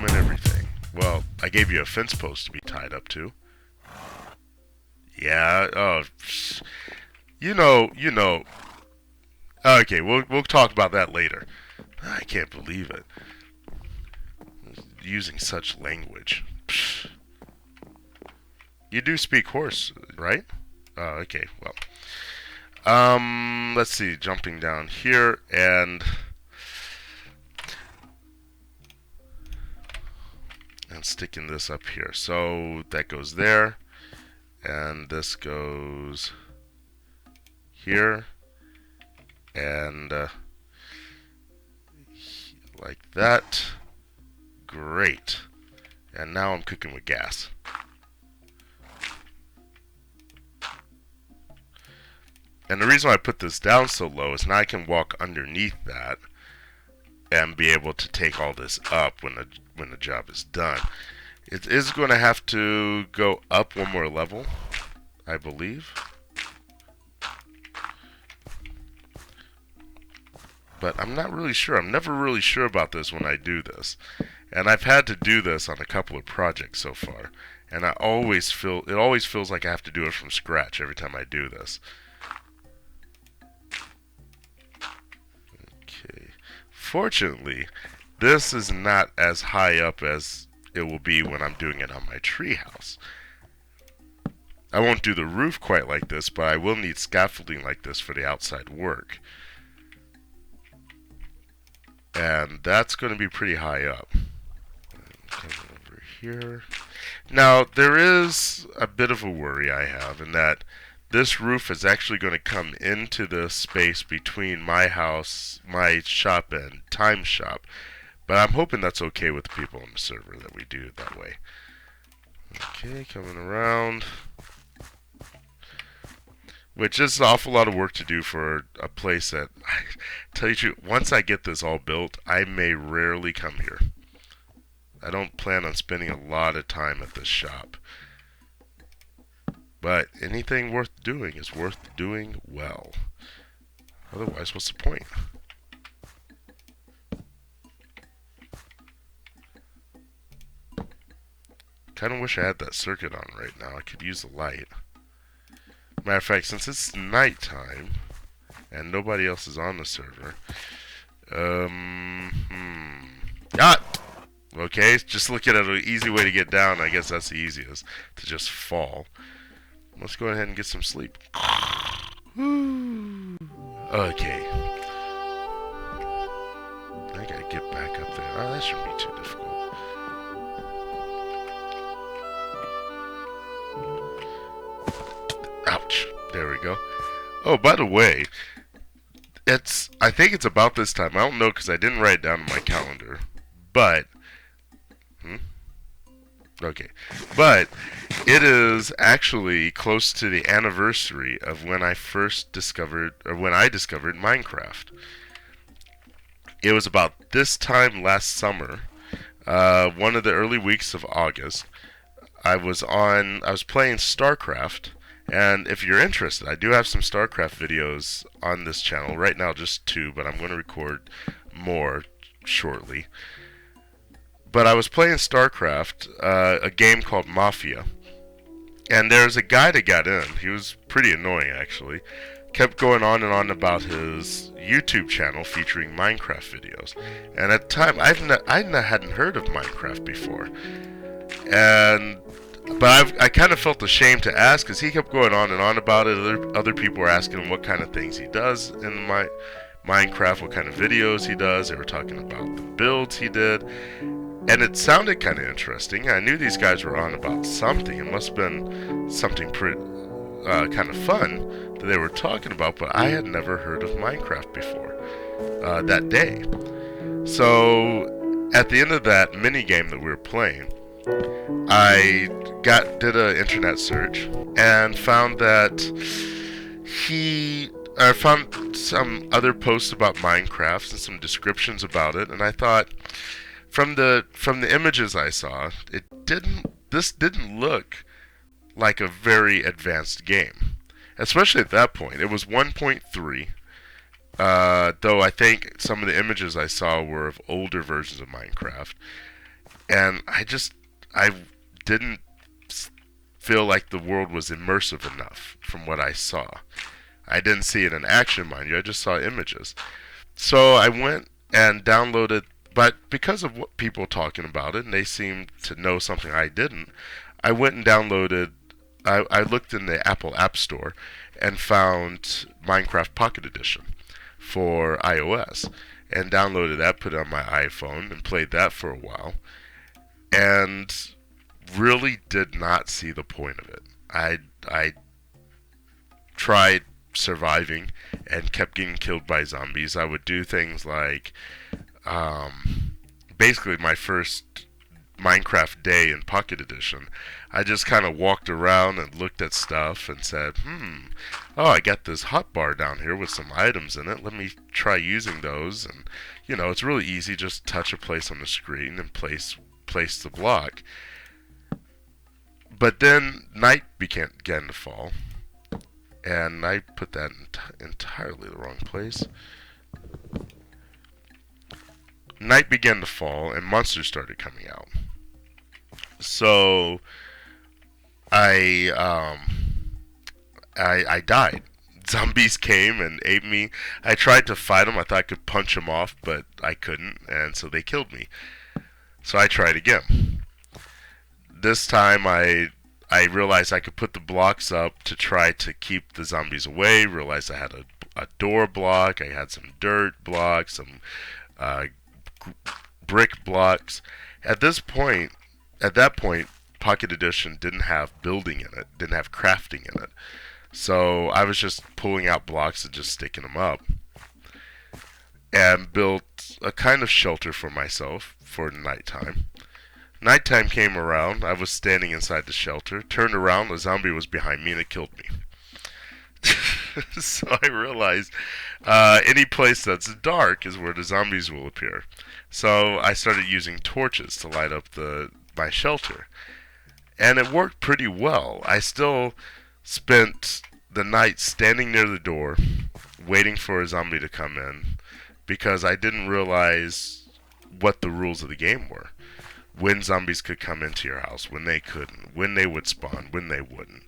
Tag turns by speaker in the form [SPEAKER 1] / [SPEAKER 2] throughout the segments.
[SPEAKER 1] and everything. Well, I gave you a fence post to be tied up to. Yeah, oh, you know. Okay, we'll talk about that later. I can't believe it. Using such language. Psh. You do speak horse, right? Okay, well. Let's see, jumping down here and sticking this up here. So that goes there, and this goes here, and like that. Great. And now I'm cooking with gas. And the reason why I put this down so low is now I can walk underneath that and be able to take all this up when the job is done. It is going to have to go up one more level, I believe. But I'm not really sure. I'm never really sure about this when I do this. And I've had to do this on a couple of projects so far. And it always feels like I have to do it from scratch every time I do this. Okay. Fortunately, this is not as high up as it will be when I'm doing it on my treehouse. I won't do the roof quite like this, but I will need scaffolding like this for the outside work. And that's going to be pretty high up. Come over here. Now, there is a bit of a worry I have in that this roof is actually going to come into the space between my house, my shop, and Time Shop. But I'm hoping that's okay with the people on the server that we do it that way. Okay, coming around. Which is an awful lot of work to do for a place that, I tell you the truth, once I get this all built, I may rarely come here. I don't plan on spending a lot of time at this shop. But anything worth doing is worth doing well. Otherwise, what's the point? Kind of wish I had that circuit on right now. I could use the light. Matter of fact, since it's nighttime and nobody else is on the server, okay, just look at an easy way to get down. I guess that's the easiest, to just fall. Let's go ahead and get some sleep. Okay. I gotta get back up there. Oh, that shouldn't be too difficult. Ouch. There we go. Oh, by the way, I think it's about this time. I don't know because I didn't write it down in my calendar. But, okay. But, it is actually close to the anniversary of when I first discovered, or when I discovered Minecraft. It was about this time last summer, one of the early weeks of August. I was playing StarCraft. And if you're interested, I do have some StarCraft videos on this channel. Right now just 2, but I'm going to record more shortly. But I was playing StarCraft, a game called Mafia. And there's a guy that got in. He was pretty annoying, actually. Kept going on and on about his YouTube channel featuring Minecraft videos. And at the time, I hadn't heard of Minecraft before. But I kind of felt ashamed to ask because he kept going on and on about it. Other people were asking him what kind of things he does in Minecraft, what kind of videos he does. They were talking about the builds he did. And it sounded kind of interesting. I knew these guys were on about something. It must have been something pretty kind of fun that they were talking about, but I had never heard of Minecraft before that day. So at the end of that mini game that we were playing, I did an internet search and found that I found some other posts about Minecraft and some descriptions about it, and I thought from the images I saw, this didn't look like a very advanced game, especially at that point. It was 1.3. Though I think some of the images I saw were of older versions of Minecraft. and I didn't feel like the world was immersive enough from what I saw. I didn't see it in action, mind you. I just saw images. So I went and downloaded, but because of what people talking about it, and they seemed to know something I didn't, I went and downloaded. I looked in the Apple App Store and found Minecraft Pocket Edition for iOS, and downloaded that, put it on my iPhone, and played that for a while, and really did not see the point of it. I tried surviving and kept getting killed by zombies. I would do things like, basically my first Minecraft day in Pocket Edition, I just kind of walked around and looked at stuff and said, oh, I got this hotbar down here with some items in it. Let me try using those. And, it's really easy. Just touch a place on the screen and place the block. But then night began to fall. And I put that in entirely the wrong place. Night began to fall and monsters started coming out. So I died. Zombies came and ate me. I tried to fight them. I thought I could punch them off, but I couldn't, and so they killed me. So I tried again. This time I realized I could put the blocks up to try to keep the zombies away. Realized I had a door block. I had some dirt blocks, some brick blocks. At that point, Pocket Edition didn't have building in it, didn't have crafting in it. So I was just pulling out blocks and just sticking them up. And built a kind of shelter for myself for nighttime. Nighttime came around, I was standing inside the shelter, turned around, a zombie was behind me and it killed me. So I realized any place that's dark is where the zombies will appear. So I started using torches to light up my shelter. And it worked pretty well. I still spent the night standing near the door, waiting for a zombie to come in, because I didn't realize what the rules of the game were. When zombies could come into your house, when they couldn't, when they would spawn, when they wouldn't.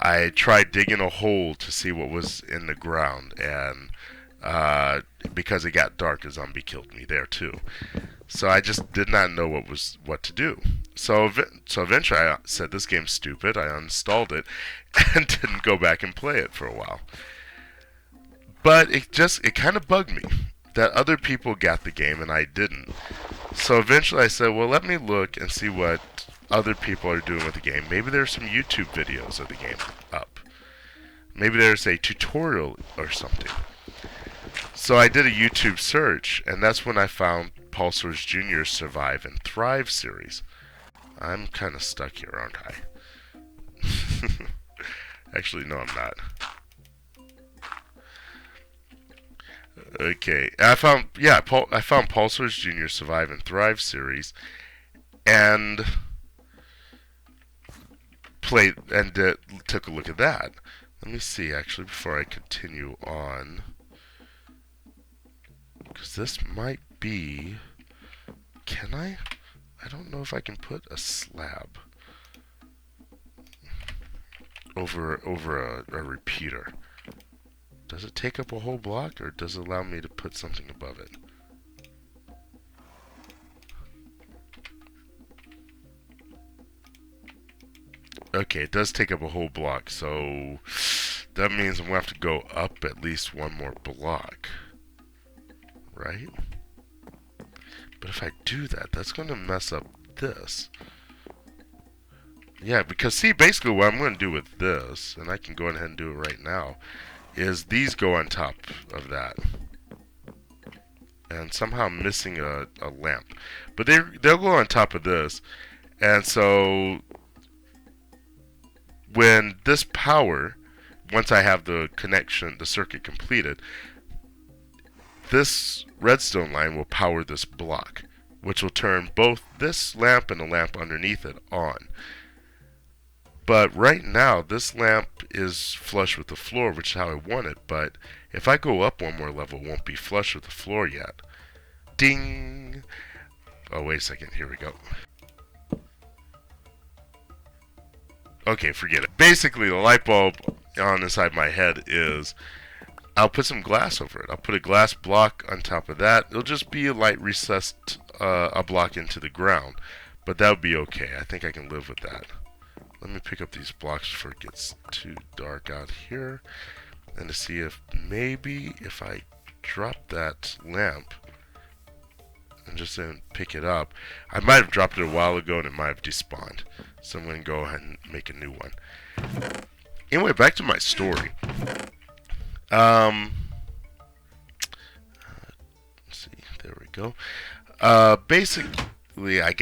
[SPEAKER 1] I tried digging a hole to see what was in the ground, and because it got dark, a zombie killed me there too. So I just did not know what to do. So eventually I said, this game's stupid. I uninstalled it and didn't go back and play it for a while. But it kind of bugged me that other people got the game and I didn't. So eventually I said, well, let me look and see what other people are doing with the game. Maybe there's some YouTube videos of the game up. Maybe there's a tutorial or something. So I did a YouTube search, and that's when I found Pulsar's Jr.'s Survive and Thrive series. I'm kind of stuck here, aren't I? Actually, no, I'm not. Okay, I found Pulsar's Jr. Survive and Thrive series, and played and took a look at that. Let me see, actually, before I continue on, because this might be. Can I? I don't know if I can put a slab over a repeater. Does it take up a whole block, or does it allow me to put something above it? Okay, it does take up a whole block, so that means I'm going to have to go up at least one more block. Right? But if I do that, that's going to mess up this. Yeah, because see, basically what I'm going to do with this, and I can go ahead and do it right now, is these go on top of that. And somehow I'm missing a lamp. But they'll go on top of this. And so when this power, once I have the connection, the circuit completed, this redstone line will power this block, which will turn both this lamp and the lamp underneath it on. But right now, this lamp is flush with the floor, which is how I want it. But if I go up one more level, it won't be flush with the floor yet. Ding! Oh, wait a second. Here we go. Okay, forget it. Basically, the light bulb on inside my head is I'll put some glass over it. I'll put a glass block on top of that. It'll just be a light recessed a block into the ground. But that would be okay. I think I can live with that. Let me pick up these blocks before it gets too dark out here. And to see if maybe if I drop that lamp and just then pick it up. I might have dropped it a while ago and it might have despawned. So I'm going to go ahead and make a new one. Anyway, back to my story. Let's see, there we go. Basically, I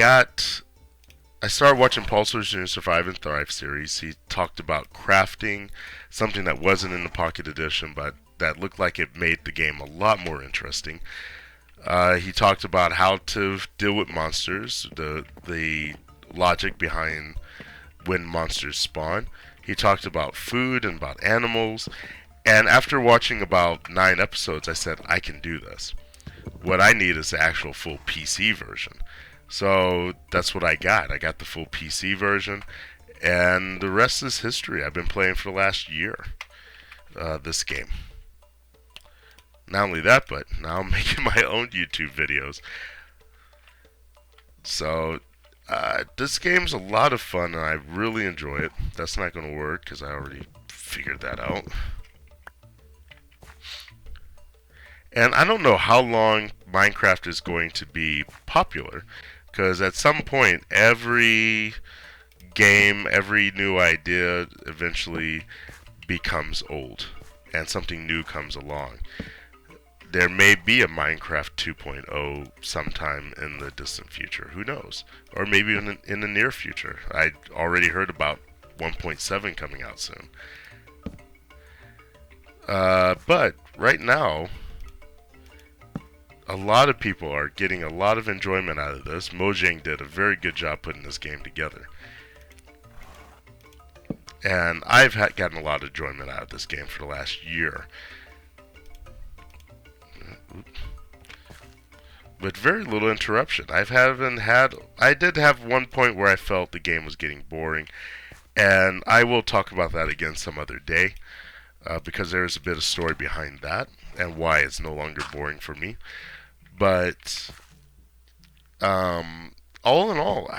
[SPEAKER 1] started watching Pulsar's new Survive and Thrive series. He talked about crafting, something that wasn't in the Pocket Edition, but that looked like it made the game a lot more interesting. He talked about how to deal with monsters, the logic behind when monsters spawn. He talked about food and about animals. And after watching about 9 episodes, I said, I can do this. What I need is the actual full PC version. So that's what I got. I got the full PC version. And the rest is history. I've been playing for the last year, this game. Not only that, but now I'm making my own YouTube videos. So, this game's a lot of fun, and I really enjoy it. That's not going to work, because I already figured that out. And I don't know how long Minecraft is going to be popular, because at some point, every game, every new idea eventually becomes old, and something new comes along. There may be a Minecraft 2.0 sometime in the distant future. Who knows? Or maybe in the near future. I already heard about 1.7 coming out soon. But right now, a lot of people are getting a lot of enjoyment out of this. Mojang did a very good job putting this game together. And I've gotten a lot of enjoyment out of this game for the last year. With very little interruption. I did have one point where I felt the game was getting boring, and I will talk about that again some other day, because there's a bit of story behind that and why it's no longer boring for me. But all in all,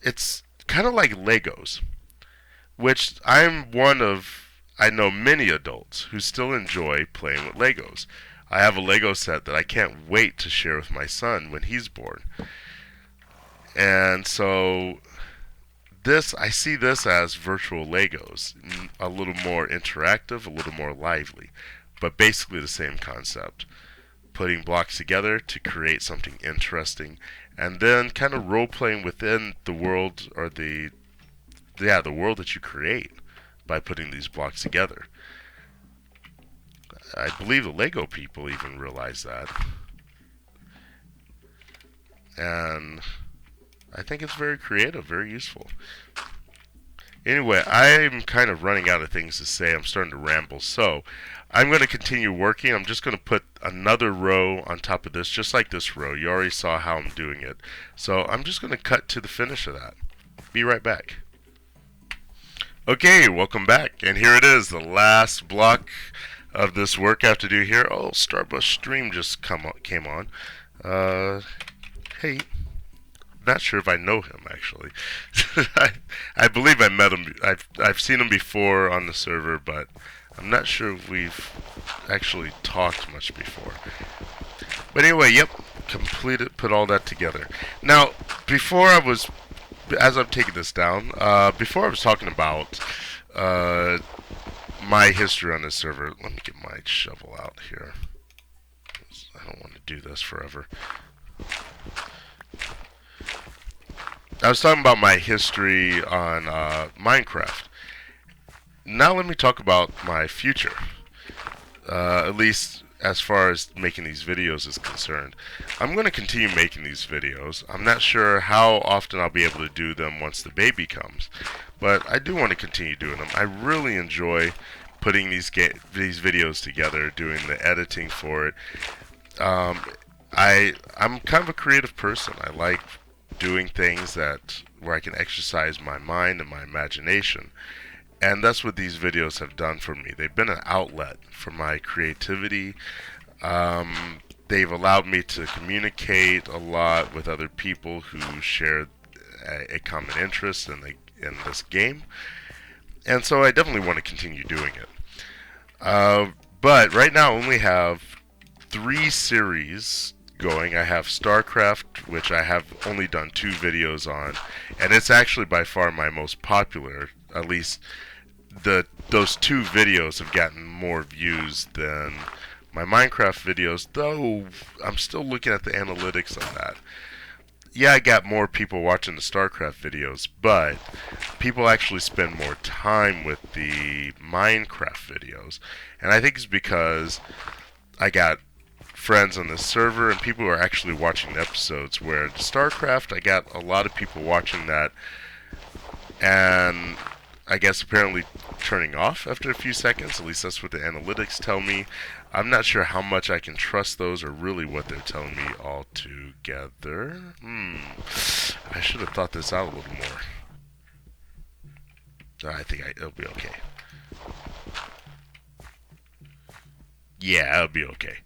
[SPEAKER 1] it's kind of like Legos, which I know many adults who still enjoy playing with Legos. I have a Lego set that I can't wait to share with my son when he's born. And so I see this as virtual Legos, a little more interactive, a little more lively, but basically the same concept. Putting blocks together to create something interesting, and then kind of role-playing within the world, or the world that you create by putting these blocks together. I believe the Lego people even realize that. And I think it's very creative, very useful. Anyway, I'm kind of running out of things to say. I'm starting to ramble. So, I'm going to continue working. I'm just going to put another row on top of this, just like this row. You already saw how I'm doing it. So, I'm just going to cut to the finish of that. Be right back. Okay, welcome back. And here it is, the last block of this work I have to do here. Oh, Starbucks Stream just came on. Hey, not sure if I know him actually. I believe I met him. I've seen him before on the server, but I'm not sure if we've actually talked much before. But anyway, yep, completed, put all that together. Now, as I'm taking this down, before I was talking about my history on this server. Let me get my shovel out here. I don't want to do this forever. I was talking about my history on Minecraft. Now let me talk about my future. At least as far as making these videos is concerned. I'm going to continue making these videos. I'm not sure how often I'll be able to do them once the baby comes. But I do want to continue doing them. I really enjoy putting these videos together, doing the editing for it. I'm kind of a creative person. I like doing things that where I can exercise my mind and my imagination. And that's what these videos have done for me. They've been an outlet for my creativity. They've allowed me to communicate a lot with other people who share a common interest in this game. And so I definitely want to continue doing it. But right now I only have 3 series going. I have StarCraft, which I have only done 2 videos on, and it's actually by far my most popular. At least those 2 videos have gotten more views than my Minecraft videos, though I'm still looking at the analytics on that. Yeah, I got more people watching the StarCraft videos, but people actually spend more time with the Minecraft videos. And I think it's because I got friends on the server and people are actually watching the episodes, where StarCraft, I got a lot of people watching that, and I guess apparently turning off after a few seconds. At least that's what the analytics tell me. I'm not sure how much I can trust those or really what they're telling me altogether. I should have thought this out a little more. I think it'll be okay. Yeah, it'll be okay.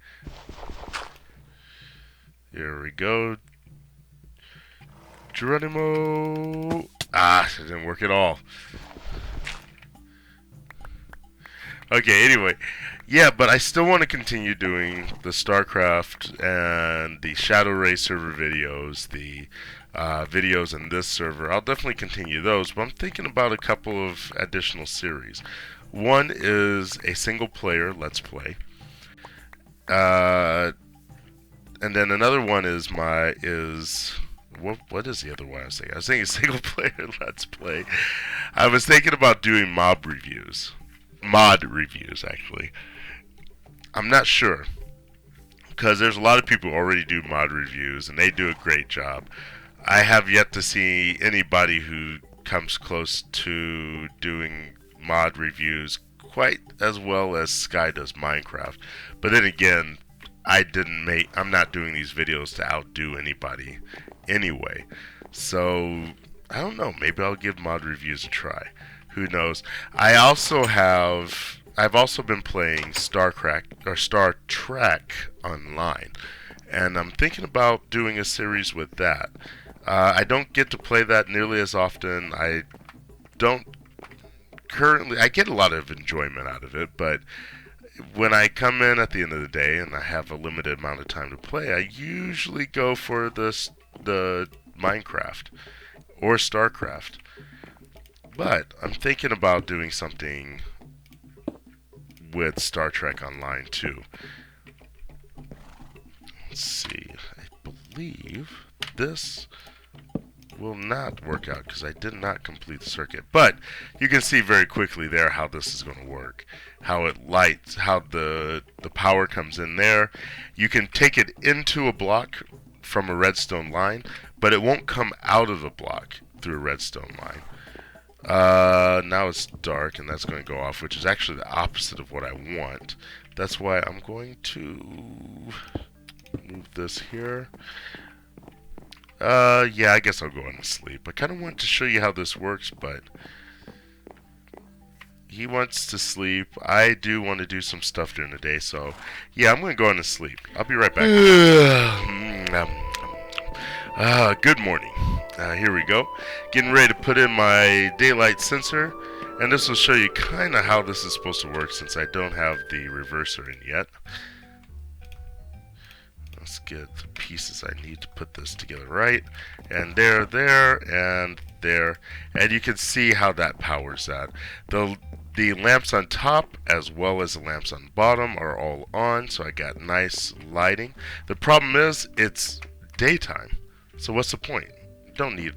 [SPEAKER 1] Here we go. Geronimo. It didn't work at all. Okay, anyway. Yeah, but I still want to continue doing the StarCraft and the Shadow Ray server videos, the videos in this server. I'll definitely continue those, but I'm thinking about a couple of additional series. One is a single player Let's Play. And then another one is what is the other one I was thinking? I was thinking single player Let's Play. I was thinking about doing mod reviews, actually. I'm not sure, because there's a lot of people who already do mod reviews and they do a great job. I have yet to see anybody who comes close to doing mod reviews quite as well as Sky does Minecraft. But then again, I'm not doing these videos to outdo anybody anyway. So, I don't know, maybe I'll give mod reviews a try. Who knows? I've also been playing Star Trek Online, and I'm thinking about doing a series with that. I don't get to play that nearly as often. I get a lot of enjoyment out of it, but when I come in at the end of the day and I have a limited amount of time to play, I usually go for the Minecraft or StarCraft. But I'm thinking about doing something with Star Trek Online too. Let's see. I believe this will not work out because I did not complete the circuit. But you can see very quickly there how this is going to work. How it lights, how the power comes in there. You can take it into a block from a redstone line, but it won't come out of the block through a redstone line. Now it's dark and that's going to go off, which is actually the opposite of what I want. That's why I'm going to move this here. Yeah, I guess I'll go on to sleep. I kind of want to show you how this works, but he wants to sleep. I do want to do some stuff during the day, so yeah, I'm going to go on to sleep. I'll be right back. Good morning. Here we go. Getting ready to put in my daylight sensor, and this will show you kind of how this is supposed to work since I don't have the reverser in yet. Let's get the pieces I need to put this together right. And there, and there. And you can see how that powers that. The lamps on top as well as the lamps on the bottom are all on, so I got nice lighting. The problem is it's daytime. So what's the point? You don't need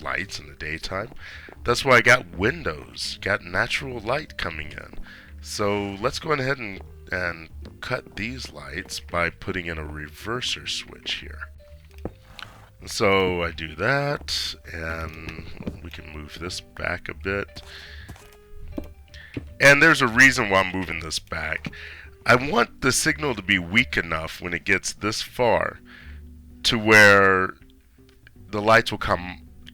[SPEAKER 1] lights in the daytime. That's why I got windows, got natural light coming in. So let's go ahead and cut these lights by putting in a reverser switch here. So I do that, and we can move this back a bit. And there's a reason why I'm moving this back. I want the signal to be weak enough when it gets this far to where the lights will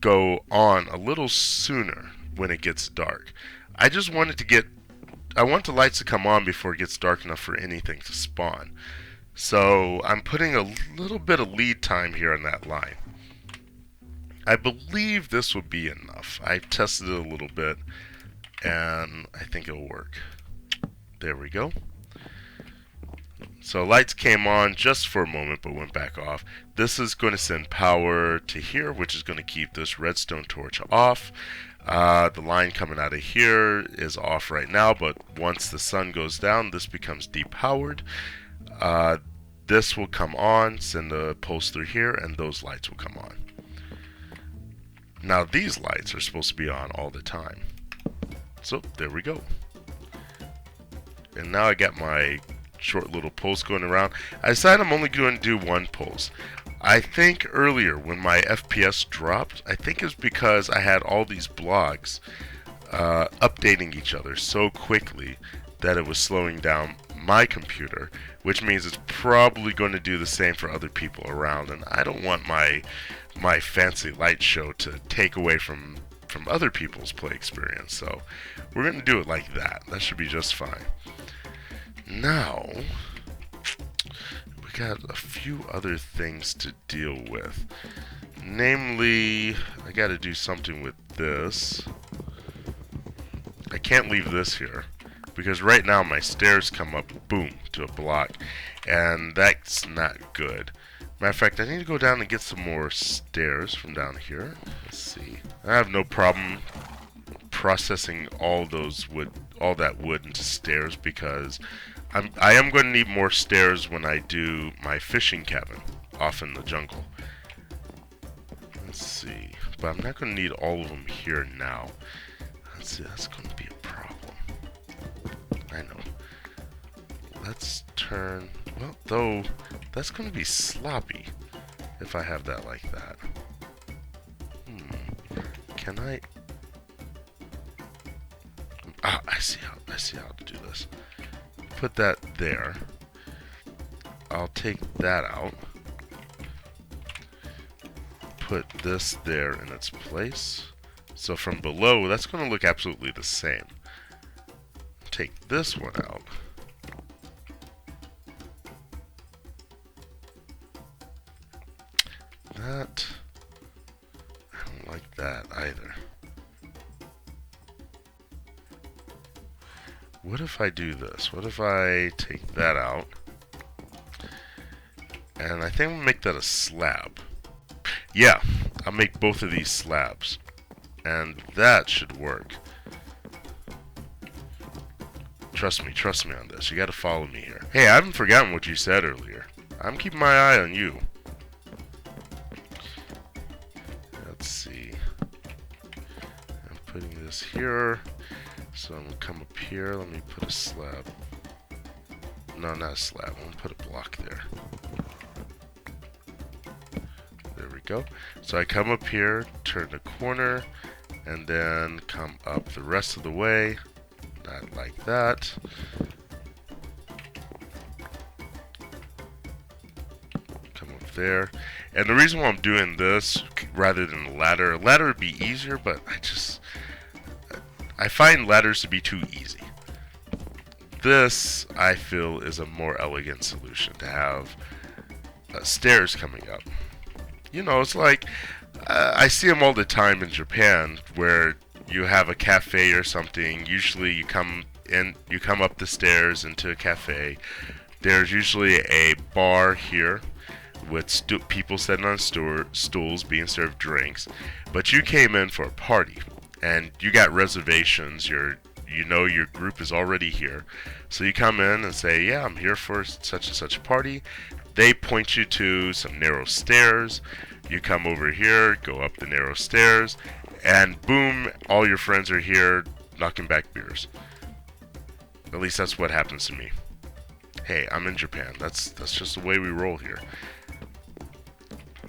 [SPEAKER 1] go on a little sooner when it gets dark. I just want it to get I want the lights to come on before it gets dark enough for anything to spawn. So I'm putting a little bit of lead time here on that line. I believe this will be enough. I've tested it a little bit and I think it'll work. There we go. So lights came on just for a moment but went back off. This is going to send power to here, which is going to keep this redstone torch off. The line coming out of here is off right now, but once the sun goes down, this becomes depowered. This will come on, send the pulse through here, and those lights will come on. Now these lights are supposed to be on all the time. So there we go. And now I got my short little pulse going around. I decided I'm only going to do one pulse. I think earlier when my FPS dropped, I think it's because I had all these blocks updating each other so quickly that it was slowing down my computer, which means it's probably going to do the same for other people around, and I don't want my fancy light show to take away from other people's play experience. So we're going to do it like that. That should be just fine. Now we got a few other things to deal with. Namely, I got to do something with this. I can't leave this here because right now my stairs come up, boom, to a block, and that's not good. Matter of fact, I need to go down and get some more stairs from down here. Let's see. I have no problem processing all that wood into stairs because I am going to need more stairs when I do my fishing cabin off in the jungle. Let's see. But I'm not going to need all of them here now. Let's see. That's going to be a problem. I know. Let's turn... Well, though, that's going to be sloppy if I have that like that. Can I... Ah, I see how to do this. Put that there. I'll take that out. Put this there in its place. So from below, that's going to look absolutely the same. Take this one out. That... I don't like that either. What if I do this? What if I take that out? And I think I'm gonna make that a slab. Yeah, I'll make both of these slabs. And that should work. Trust me on this. You gotta follow me here. Hey, I haven't forgotten what you said earlier. I'm keeping my eye on you. Let's see. I'm putting this here. So I'm gonna come up here. Let me put a slab. No, not a slab. I'm gonna put a block there. There we go. So I come up here, turn the corner, and then come up the rest of the way. Not like that. Come up there. And the reason why I'm doing this rather than a ladder would be easier, but I find ladders to be too easy. This, I feel, is a more elegant solution to have stairs coming up. You know, it's like I see them all the time in Japan where you have a cafe or something. Usually you come up the stairs into a cafe. There's usually a bar here with people sitting on stools being served drinks. But you came in for a party and you got reservations. You know your group is already here. So you come in and say, yeah, I'm here for such and such a party. They point you to some narrow stairs. You come over here, go up the narrow stairs, and boom, all your friends are here knocking back beers. At least that's what happens to me. Hey, I'm in Japan. That's just the way we roll here.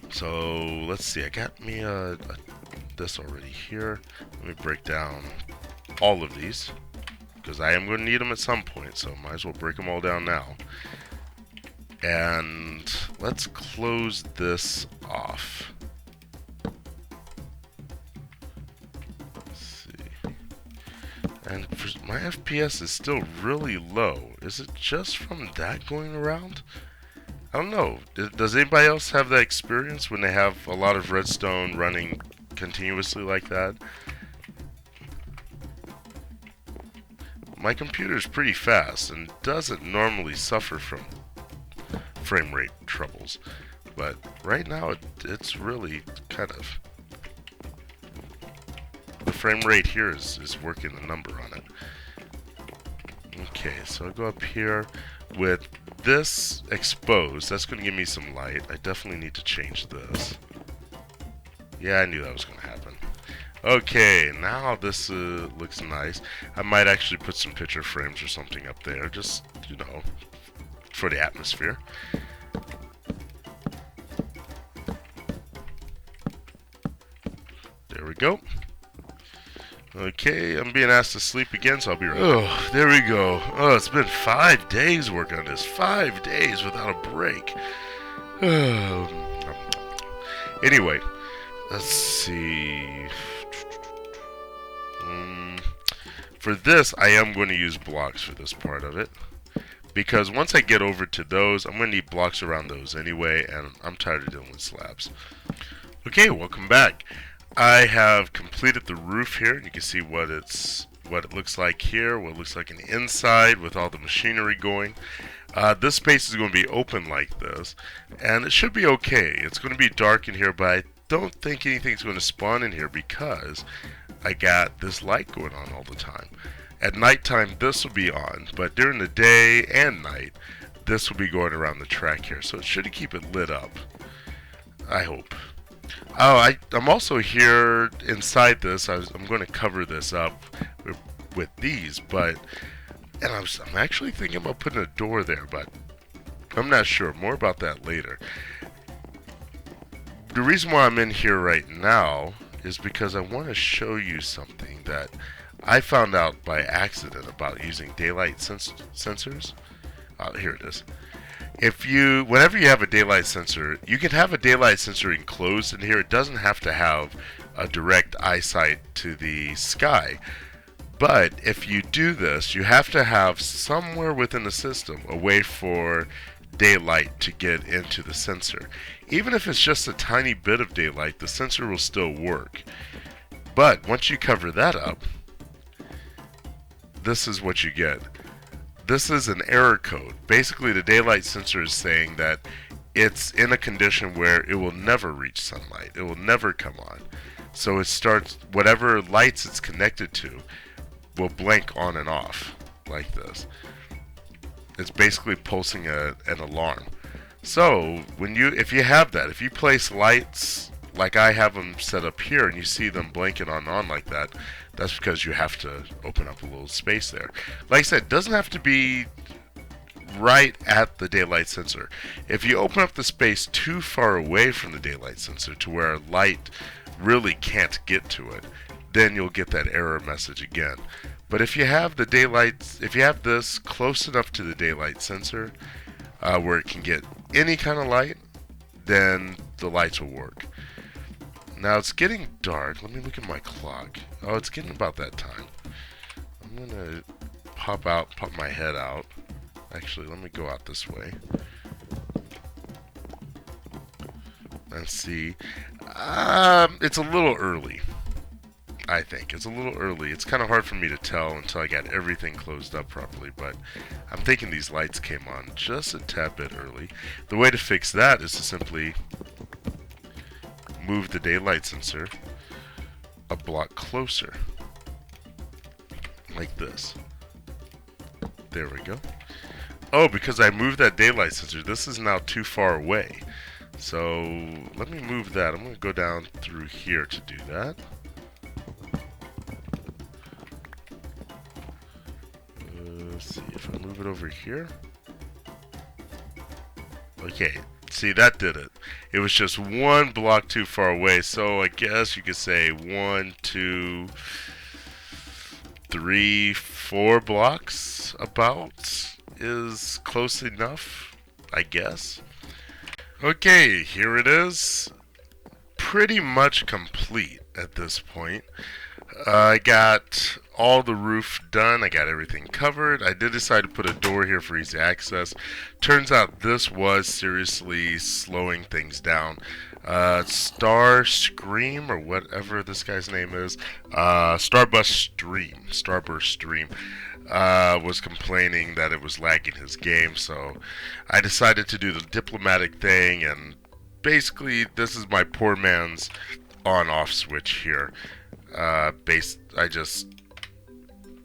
[SPEAKER 1] So let's see. I got me this already here. Let me break down all of these. because I am going to need them at some point, so might as well break them all down now. And let's close this off. Let's see. And my FPS is still really low. Is it just from that going around? I don't know. Does anybody else have that experience when they have a lot of redstone running continuously like that? My computer is pretty fast and doesn't normally suffer from frame rate troubles, but right now it's really kind of, the frame rate here is working the number on it. Okay, so I go up here with this exposed. That's going to give me some light. I definitely need to change this. Yeah, I knew that was going to happen. Okay, now this looks nice. I might actually put some picture frames or something up there, just, you know, for the atmosphere. There we go. Okay, I'm being asked to sleep again, so I'll be right back. Oh, there we go. Oh, it's been 5 days working on this. 5 days without a break. Anyway, let's see. For this, I am going to use blocks for this part of it, because once I get over to those, I'm going to need blocks around those anyway, and I'm tired of dealing with slabs. Okay, welcome back. I have completed the roof here. You can see what it looks like here, what it looks like in the inside with all the machinery going. This space is going to be open like this, and it should be okay. It's going to be dark in here, but I don't think anything's going to spawn in here because I got this light going on all the time. At nighttime, this will be on, but during the day and night, this will be going around the track here, so it should keep it lit up. I hope. Oh, I'm also here inside this. I'm going to cover this up with these, but I'm actually thinking about putting a door there, but I'm not sure. More about that later. The reason why I'm in here right now is because I want to show you something that I found out by accident about using daylight sensors. Here it is. Whenever you have a daylight sensor, you can have a daylight sensor enclosed in here. It doesn't have to have a direct eyesight to the sky. But if you do this, you have to have somewhere within the system a way for daylight to get into the sensor. Even if it's just a tiny bit of daylight, the sensor will still work. But once you cover that up, this is what you get. This is an error code. Basically, the daylight sensor is saying that it's in a condition where it will never reach sunlight. It will never come on. So it starts, whatever lights it's connected to will blink on and off like this. It's basically pulsing an alarm. So if you have that, if you place lights like I have them set up here and you see them blinking on and on like that, that's because you have to open up a little space there. Like I said, it doesn't have to be right at the daylight sensor. If you open up the space too far away from the daylight sensor to where light really can't get to it, then you'll get that error message again. But if you have this close enough to the daylight sensor where it can get any kind of light, then the lights will work. Now it's getting dark. Let me look at my clock. Oh, it's getting about that time. I'm gonna pop my head out. Actually, let me go out this way. Let's see. It's a little early. I think it's a little early. It's kind of hard for me to tell until I got everything closed up properly, but I'm thinking these lights came on just a tad bit early. The way to fix that is to simply move the daylight sensor a block closer, like this. There we go. Oh, because I moved that daylight sensor, this is now too far away. So let me move that. I'm going to go down through here to do that. Let's see if I move it over here. Okay, see, that did it. It was just one block too far away, so I guess you could say 1, 2, 3, 4 blocks about is close enough, I guess. Okay, here it is. Pretty much complete at this point. I got all the roof done. I got everything covered. I did decide to put a door here for easy access. Turns out this was seriously slowing things down. Star Scream, or whatever this guy's name is, Starburst Stream, was complaining that it was lagging his game, so I decided to do the diplomatic thing, and basically this is my poor man's on-off switch here. I just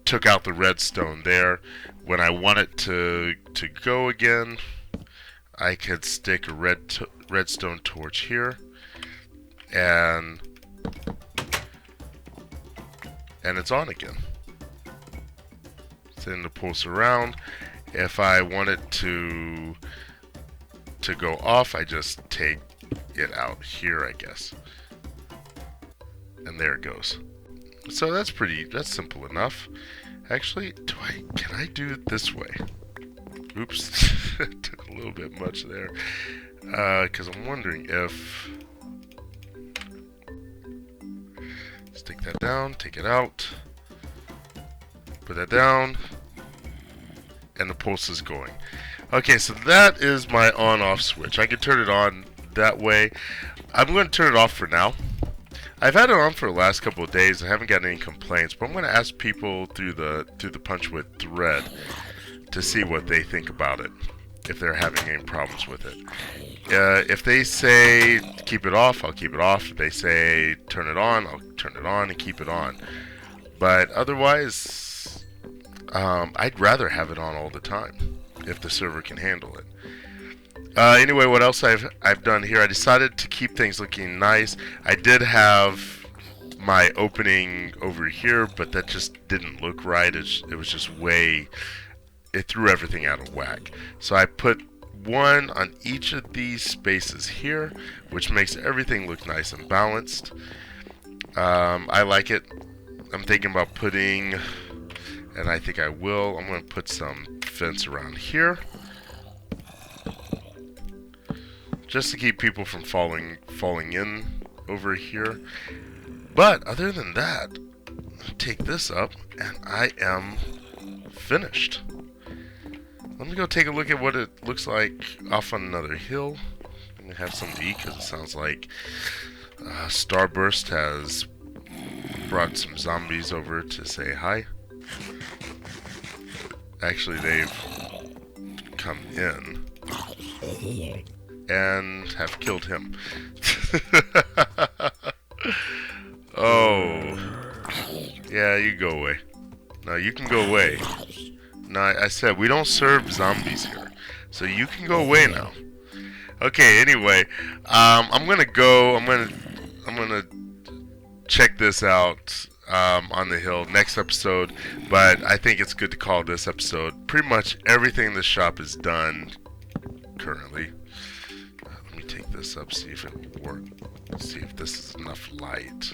[SPEAKER 1] took out the redstone there. When I want it to go again, I could stick a redstone torch here, and it's on again. Then to pulse around. If I want it to go off, I just take it out here, I guess. And there it goes. So that's simple enough. Actually, can I do it this way? Oops, took a little bit much there. Because I'm wondering if... Stick that down, take it out. Put that down. And the pulse is going. Okay, so that is my on-off switch. I can turn it on that way. I'm going to turn it off for now. I've had it on for the last couple of days. I haven't gotten any complaints, but I'm going to ask people through the Punchwood thread to see what they think about it, if they're having any problems with it. If they say keep it off, I'll keep it off. If they say turn it on, I'll turn it on and keep it on. But otherwise, I'd rather have it on all the time if the server can handle it. Anyway, what else I've done here? I decided to keep things looking nice. I did have my opening over here, but that just didn't look right. It was just it threw everything out of whack. So I put one on each of these spaces here, which makes everything look nice and balanced. I like it. I'm thinking about putting, and I think I will, I'm going to put some fence around here, just to keep people from falling in over here. But other than that, take this up and I am finished. Let me go take a look at what it looks like off on another hill. I'm gonna have something to eat because it sounds like Starburst has brought some zombies over to say hi. Actually, they've come in and have killed him. Oh. Yeah, you go away. No, you can go away. No, I said we don't serve zombies here. So you can go away now. Okay, anyway. I'm gonna go. I'm gonna check this out on the hill next episode. But I think it's good to call this episode. Pretty much everything in the shop is done currently. Let me take this up, see if it will work. See if this is enough light.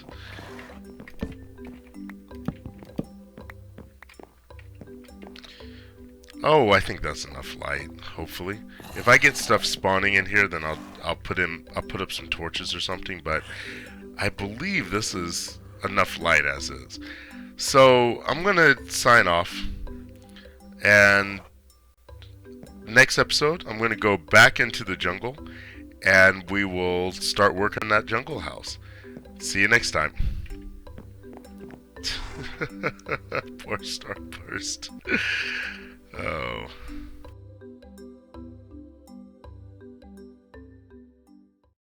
[SPEAKER 1] Oh, I think that's enough light, hopefully. If I get stuff spawning in here, then I'll put up some torches or something, but I believe this is enough light as is. So, I'm gonna sign off, and next episode, I'm gonna go back into the jungle, and we will start working on that jungle house. See you next time. Poor Starburst. Oh.